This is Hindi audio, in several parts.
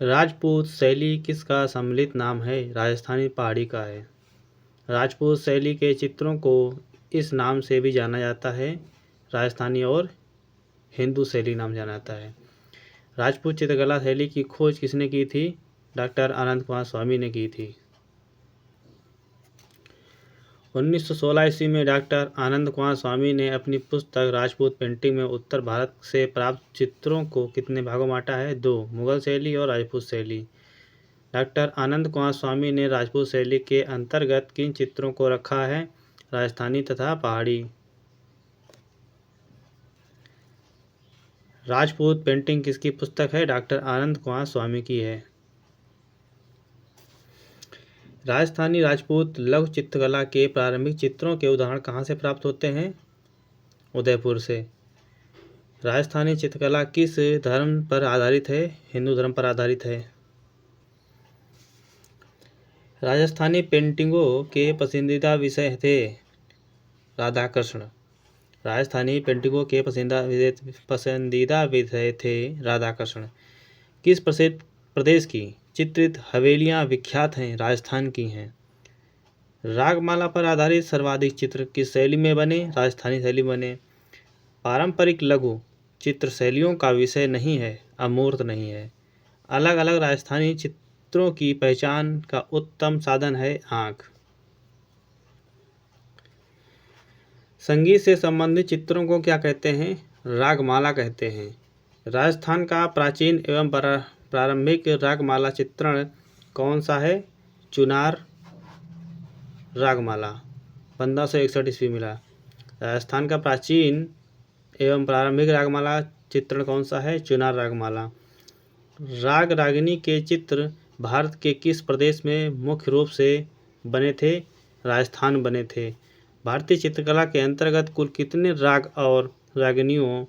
राजपूत शैली किसका सम्मिलित नाम है? राजस्थानी पहाड़ी का है। राजपूत शैली के चित्रों को इस नाम से भी जाना जाता है, राजस्थानी और हिंदू शैली नाम जाना जाता है। राजपूत चित्रकला शैली की खोज किसने की थी? डॉक्टर आनंद कुमार स्वामी ने की थी। 1916 ईस्वी में डॉक्टर आनंद कुमार स्वामी ने अपनी पुस्तक राजपूत पेंटिंग में उत्तर भारत से प्राप्त चित्रों को कितने भागों में बांटा है? 2, मुगल शैली और राजपूत शैली। डॉक्टर आनंद कुमार स्वामी ने राजपूत शैली के अंतर्गत किन चित्रों को रखा है? राजस्थानी तथा पहाड़ी। राजपूत पेंटिंग किसकी पुस्तक है? डॉक्टर आनंद कुमार स्वामी की है। राजस्थानी राजपूत लघु चित्रकला के प्रारंभिक चित्रों के उदाहरण कहाँ से प्राप्त होते हैं? उदयपुर से। राजस्थानी चित्रकला किस धर्म पर आधारित है? हिंदू धर्म पर आधारित है। राजस्थानी पेंटिंगों के पसंदीदा विषय थे राधाकृष्ण। राजस्थानी पेंटिंगों के पसंदीदा विषय थे राधाकृष्ण। किस प्रसिद्ध प्रदेश की चित्रित हवेलियां विख्यात हैं? राजस्थान की हैं। रागमाला पर आधारित सर्वाधिक चित्र किस शैली में बने? राजस्थानी शैली बने। पारंपरिक लघु चित्र शैलियों का विषय नहीं है, अमूर्त नहीं है। अलग अलग राजस्थानी चित्रों की पहचान का उत्तम साधन है आँख। संगीत से संबंधित चित्रों को क्या कहते हैं? रागमाला कहते हैं। राजस्थान का प्राचीन एवं प्रारंभिक रागमाला चित्रण कौन सा है? चुनार रागमाला 1561 ईस्वी मिला। राजस्थान का प्राचीन एवं प्रारंभिक रागमाला चित्रण कौन सा है? चुनार रागमाला। राग रागिनी के चित्र भारत के किस प्रदेश में मुख्य रूप से बने थे? राजस्थान बने थे। भारतीय चित्रकला के अंतर्गत कुल कितने राग और रागिनियों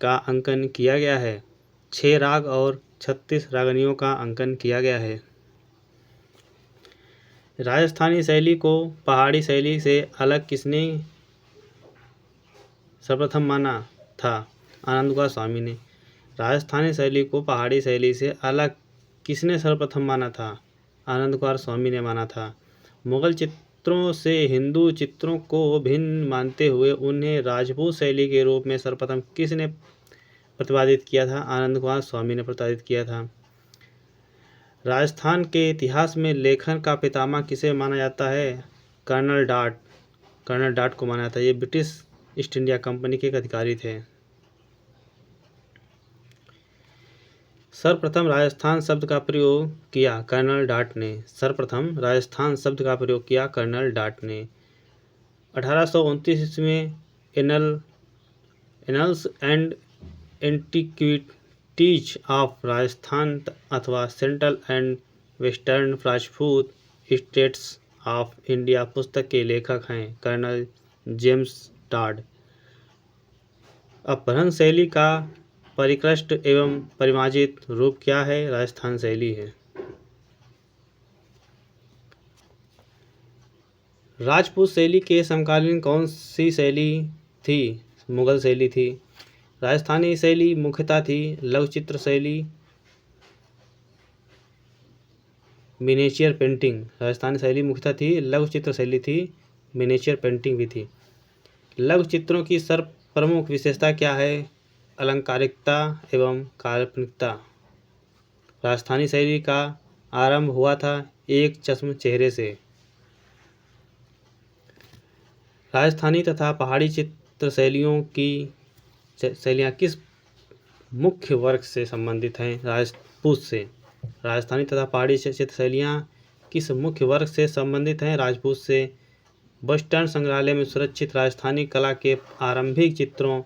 का अंकन किया गया है? 6 राग और 36 रागिनियों का अंकन किया गया है। राजस्थानी शैली को पहाड़ी शैली से अलग किसने सर्वप्रथम माना था? आनंद कुमार स्वामी ने। राजस्थानी शैली को पहाड़ी शैली से अलग किसने सर्वप्रथम माना था? आनंद कुमार स्वामी ने माना था। मुगल चित्रों से हिंदू चित्रों को भिन्न मानते हुए उन्हें राजपूत शैली के रूप में सर्वप्रथम किसने प्रतिपादित किया था? आनंद कुमार स्वामी ने प्रतिपादित किया था। राजस्थान के इतिहास में लेखन का पितामह किसे माना जाता है? Colonel dot. कर्नल डाट को माना जाता है। ये ब्रिटिश ईस्ट इंडिया कंपनी के एक अधिकारी थे। सर्वप्रथम राजस्थान शब्द का प्रयोग किया कर्नल डाट ने। सर्वप्रथम राजस्थान शब्द का प्रयोग किया कर्नल डाट ने। 1829 ईस्वी में annals and antiquities of Rajasthan अथवा central and western Rajput states of India पुस्तक के लेखक हैं कर्नल जेम्स टाड। अपभ्रंश शैली का परिष्कृत एवं परिमार्जित रूप क्या है? राजस्थान शैली है। राजपूत शैली के समकालीन कौन सी शैली थी? मुगल शैली थी। राजस्थानी शैली मुख्यतः थी लघु चित्र शैली, मिनिएचर पेंटिंग। राजस्थानी शैली मुख्यतः थी लघु चित्र शैली थी, मिनिएचर पेंटिंग भी थी। लघु चित्रों की प्रमुख विशेषता क्या है? अलंकारिकता एवं काल्पनिकता। राजस्थानी शैली का आरंभ हुआ था एक चश्म चेहरे से। राजस्थानी तथा पहाड़ी चित्र शैलियाँ किस मुख्य वर्ग से संबंधित हैं? राजपूत से। राजस्थानी तथा पहाड़ी चित्र शैलियाँ किस मुख्य वर्ग से संबंधित हैं? राजपूत से। बस्टन संग्रहालय में सुरक्षित राजस्थानी कला के आरंभिक चित्रों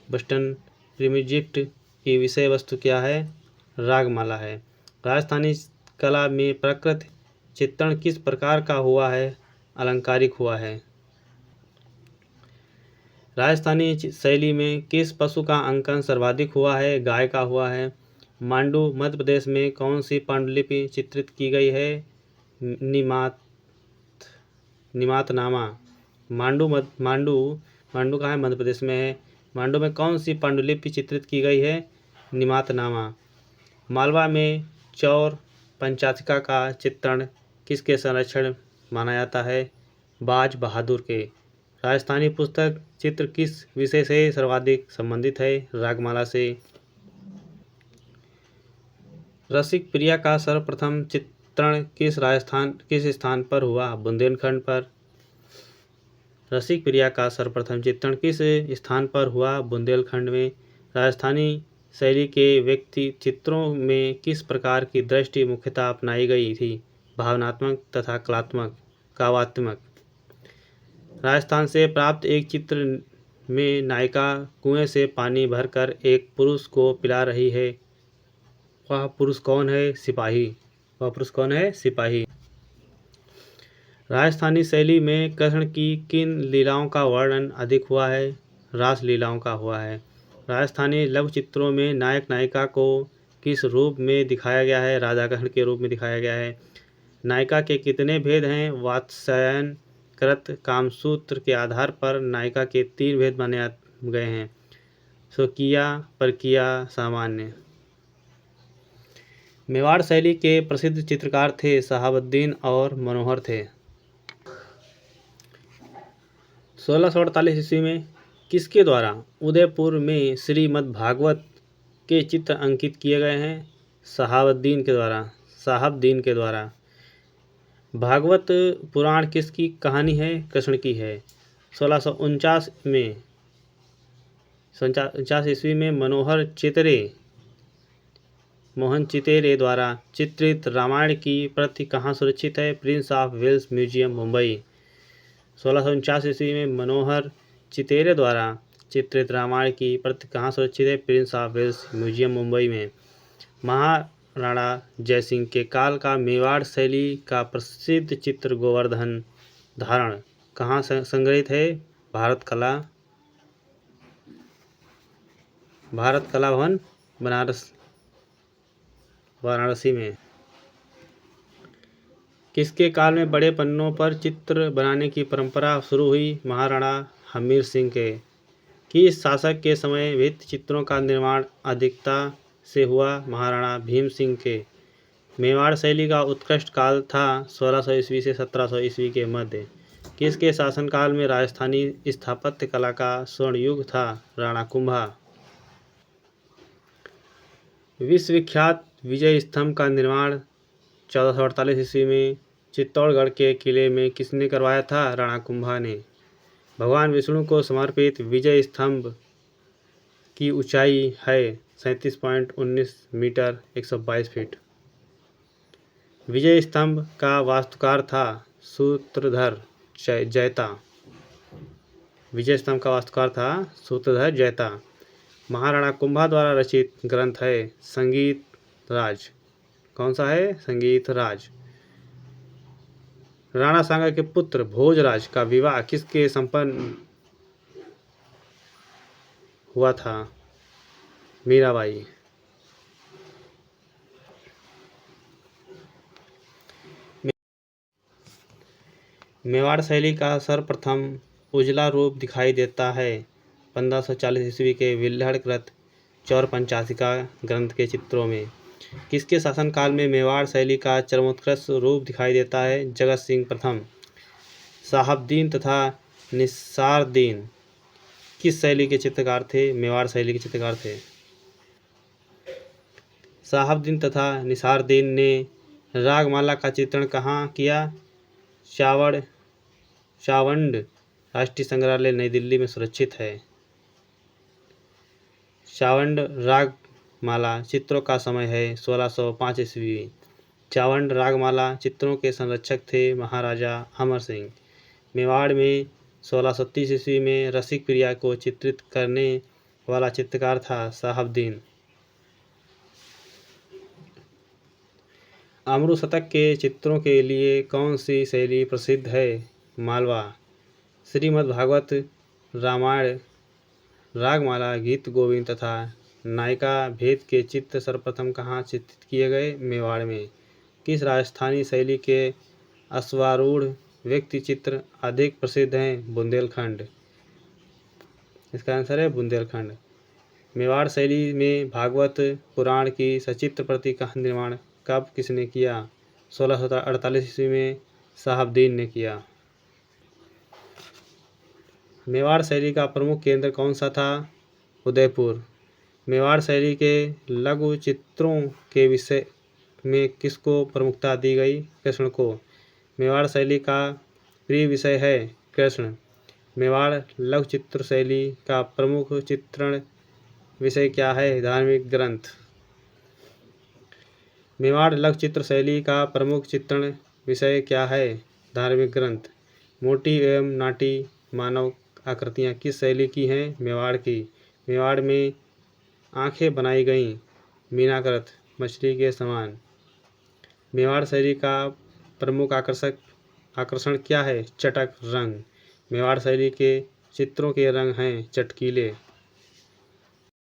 बस्टन प्रीमिजिप्ट की विषय वस्तु क्या है? रागमाला है। राजस्थानी कला में प्रकृति चित्रण किस प्रकार का हुआ है? अलंकारिक हुआ है। राजस्थानी शैली में किस पशु का अंकन सर्वाधिक हुआ है? गाय का हुआ है। मांडू मध्य प्रदेश में कौन सी पांडुलिपि चित्रित की गई है? निमातनामा। मांडू कहाँ है? मध्य प्रदेश में है। मांडू में कौन सी पांडुलिपि चित्रित की गई है? निमातनामा। मालवा में चौर पंचाशिका का चित्रण किसके संरक्षण माना जाता है? बाज बहादुर के। राजस्थानी पुस्तक चित्र किस विषय से सर्वाधिक संबंधित है? रागमाला से। रसिक प्रिया का सर्वप्रथम चित्रण किस स्थान पर हुआ? बुंदेलखंड पर। रसिक प्रिया का सर्वप्रथम चित्रण किस स्थान पर हुआ? बुंदेलखंड में। राजस्थानी शैली के व्यक्ति चित्रों में किस प्रकार की दृष्टि मुख्यतः अपनाई गई थी? भावनात्मक तथा कलात्मक, काव्यात्मक। राजस्थान से प्राप्त एक चित्र में नायिका कुएं से पानी भरकर एक पुरुष को पिला रही है। वह पुरुष कौन है? सिपाही। वह पुरुष कौन है? सिपाही। राजस्थानी शैली में कृष्ण की किन लीलाओं का वर्णन अधिक हुआ है? रास लीलाओं का हुआ है। राजस्थानी लघु चित्रों में नायक नायिका को किस रूप में दिखाया गया है? राधा कृष्ण के रूप में दिखाया गया है। नायिका के कितने भेद हैं? वात्स्यायन, कृत, कामसूत्र के आधार पर नायिका के 3 भेद माने गए हैं, स्वकीया, परकीया, सामान्य। मेवाड़ शैली के प्रसिद्ध चित्रकार थे शहाबुद्दीन और मनोहर थे। 1648 ईस्वी में किसके द्वारा उदयपुर में श्रीमद्भागवत के चित्र अंकित किए गए हैं? शहाबुद्दीन के द्वारा। भागवत पुराण किसकी कहानी है? कृष्ण की है। 1649 में 49 ईस्वी में मोहन चितेरे द्वारा चित्रित रामायण की प्रति कहाँ सुरक्षित है? Prince of Wales museum, Mumbai. 1649 ईस्वी में मनोहर चितेरे द्वारा चित्रित रामायण की प्रति कहाँ सुरक्षित है? Prince of Wales museum, Mumbai में। महाराणा जयसिंह के काल का मेवाड़ शैली का प्रसिद्ध चित्र गोवर्धन धारण कहाँ संग्रहित है? भारत कला भवन, वाराणसी में। किसके काल में बड़े पन्नों पर चित्र बनाने की परंपरा शुरू हुई? महाराणा हमीर सिंह के। किस शासक के समय भित्ति चित्रों का निर्माण अधिकता से हुआ? महाराणा भीम सिंह के। मेवाड़ शैली का उत्कृष्ट काल था 1600 ईस्वी से 1700 ईस्वी के मध्य। किसके शासनकाल में राजस्थानी स्थापत्य कला का स्वर्ण युग था? राणा कुंभा। विश्वविख्यात विजय स्तंभ का निर्माण 1448 ईस्वी में चित्तौड़गढ़ के किले में किसने करवाया था? राणा कुंभा ने। भगवान विष्णु को समर्पित विजय स्तंभ की ऊंचाई है 37.19 मीटर 122 फीट। विजय स्तंभ का वास्तुकार था सूत्रधर जैता। विजय स्तंभ का वास्तुकार था सूत्रधर जैता। महाराणा कुंभा द्वारा रचित ग्रंथ है संगीत राज। कौन सा है? संगीत राज। राणा सांगा के पुत्र भोजराज का विवाह किसके संपन्न हुआ था? मीराबाई। मेवाड़ शैली का सर्वप्रथम उजला रूप दिखाई देता है 1540 ईस्वी के विल्हड़कृत चौर पंचाशिका ग्रंथ के चित्रों में। किसके शासनकाल में मेवाड़ शैली का चरमोत्कर्ष रूप दिखाई देता है? जगत सिंह प्रथम। शहाबुद्दीन तथा निसारदीन किस शैली के चित्रकार थे? मेवाड़ शैली के चित्रकार थे। शहाबुद्दीन तथा निसारदीन ने रागमाला का चित्रण कहाँ किया? चावंड राष्ट्रीय संग्रहालय, नई दिल्ली में सुरक्षित है। चावंड रागमाला चित्रों का समय है 1605 ईस्वी। चावंड रागमाला चित्रों के संरक्षक थे महाराजा अमर सिंह। मेवाड़ में 1630 ईस्वी में रसिक प्रिया को चित्रित करने वाला चित्रकार था शहाबुद्दीन। अमरू शतक के चित्रों के लिए कौन सी शैली प्रसिद्ध है? मालवा। श्रीमद्भागवत, रामायण, रागमाला, गीत गोविंद तथा नायिका भेद के चित्र सर्वप्रथम कहाँ चित्रित किए गए? मेवाड़ में। किस राजस्थानी शैली के अश्वारूढ़ व्यक्ति चित्र अधिक प्रसिद्ध हैं? बुंदेलखंड। इसका आंसर है बुंदेलखंड। मेवाड़ शैली में भागवत पुराण की सचित्र प्रति का निर्माण कब किसने किया? 1648 ईस्वी में शहाबुद्दीन ने किया। मेवाड़ शैली का प्रमुख केंद्र कौन सा था? उदयपुर। मेवाड़ शैली के लघु चित्रों के विषय में किसको प्रमुखता दी गई? कृष्ण को। मेवाड़ शैली का प्रिय विषय है कृष्ण। मेवाड़ लघु चित्र शैली का प्रमुख चित्रण विषय क्या है? धार्मिक ग्रंथ। मेवाड़ लघु चित्र शैली का प्रमुख चित्रण विषय क्या है? धार्मिक ग्रंथ। मोटी एवं नाटी मानव आकृतियाँ किस शैली की हैं? मेवाड़ की। मेवाड़ में आंखें बनाई गईं मीनाकृत मछली के समान। मेवाड़ शैली का प्रमुख आकर्षण क्या है? चटक रंग। मेवाड़ शैली के चित्रों के रंग हैं चटकीले।